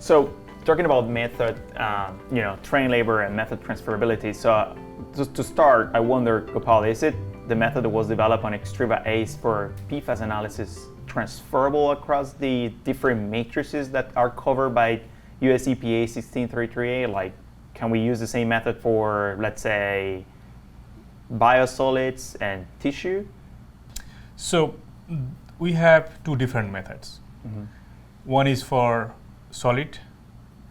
So talking about method, train labor and method transferability. So just to start, I wonder, Gopal, is it the method that was developed on EXTREVA ASE for PFAS analysis transferable across the different matrices that are covered by US EPA 1633A? Like, can we use the same method for, let's say, biosolids and tissue? So we have two different methods. Mm-hmm. One is for solid,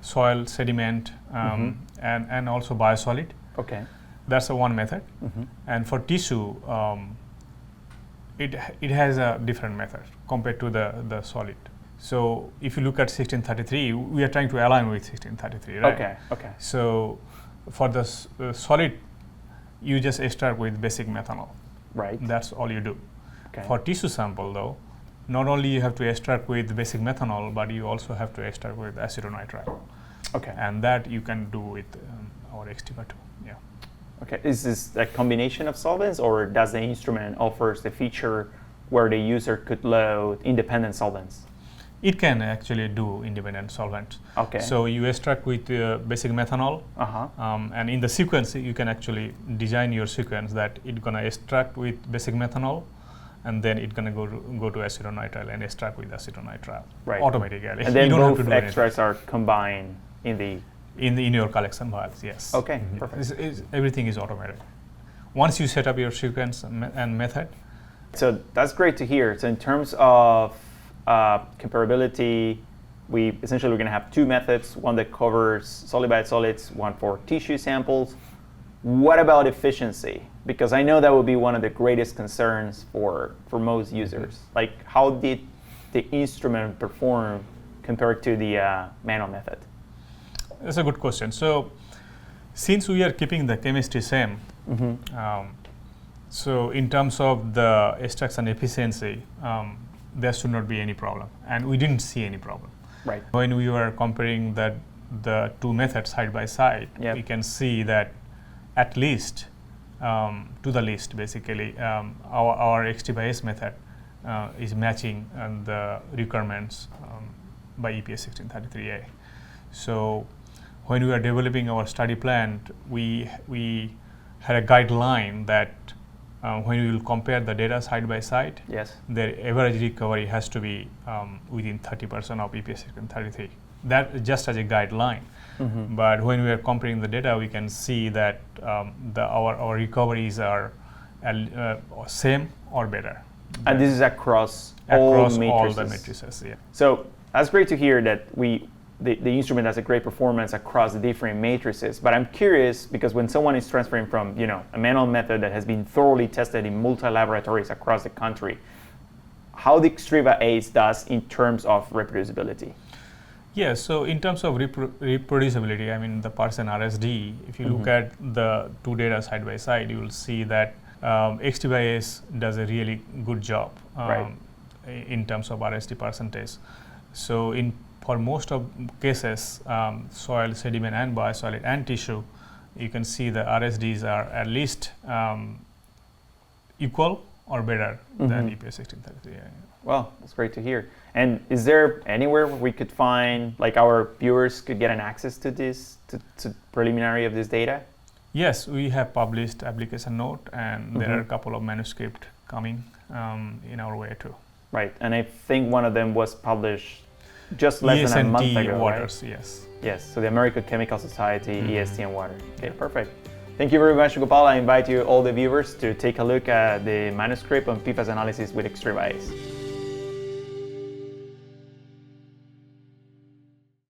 soil, sediment, and also biosolid. Okay. That's the one method. Mm-hmm. And for tissue, it has a different method compared to the solid. So if you look at 1633, we are trying to align with 1633, right? Okay. So for the solid, you just extract with basic methanol. Right. That's all you do. Okay. For tissue sample though, not only you have to extract with basic methanol, but you also have to extract with acetonitrile. Okay. And that you can do with our EXTREVA too. Yeah. Okay. Is this a combination of solvents, or does the instrument offers the feature where the user could load independent solvents? It can actually do independent solvents. Okay. So you extract with basic methanol, and in the sequence you can actually design your sequence that it's gonna extract with basic methanol, and then it's gonna go to acetonitrile and extract with acetonitrile automatically. And then both extracts are combined in your collection vials. Yes. Okay. Perfect. Everything is automated once you set up your sequence and method. So that's great to hear. So in terms of comparability, we're going to have two methods, one that covers solid biosolids, one for tissue samples. What about efficiency? Because I know that would be one of the greatest concerns for most users. Like, how did the instrument perform compared to the manual method? That's a good question. So since we are keeping the chemistry same, so in terms of the extraction efficiency, there should not be any problem, and we didn't see any problem. Right. When we were comparing the two methods side by side, we can see that at least to the least, basically, our EXTREVA ASE method is matching the requirements by EPA 1633A. So when we were developing our study plan, we had a guideline that when we will compare the data side by side, the average recovery has to be within 30% of EPA 1633. That just as a guideline. But when we are comparing the data, we can see that our recoveries are same or better. And this is across all the matrices. Yeah. So that's great to hear that the instrument has a great performance across the different matrices. But I'm curious, because when someone is transferring from a manual method that has been thoroughly tested in multi-laboratories across the country, how the EXTREVA ASE does in terms of reproducibility? Yeah, so in terms of reproducibility, I mean the % RSD, if you look at the two data side by side, you will see that EXTREVA ASE does a really good job in terms of RSD percentage. So for most of cases, soil, sediment, and biosolid and tissue, you can see the RSDs are at least equal or better than EPA 1633. Well, that's great to hear. And is there anywhere where we could find, like, our viewers could get an access to this, to preliminary of this data? Yes, we have published application note, and there are a couple of manuscripts coming in our way too. Right, and I think one of them was published just less than a month ago, Waters, right? Yes. Yes, so the American Chemical Society, EST and Water. Okay, perfect. Thank you very much, Gopal. I invite you, all the viewers, to take a look at the manuscript on PFAS analysis with EXTREVA ASE.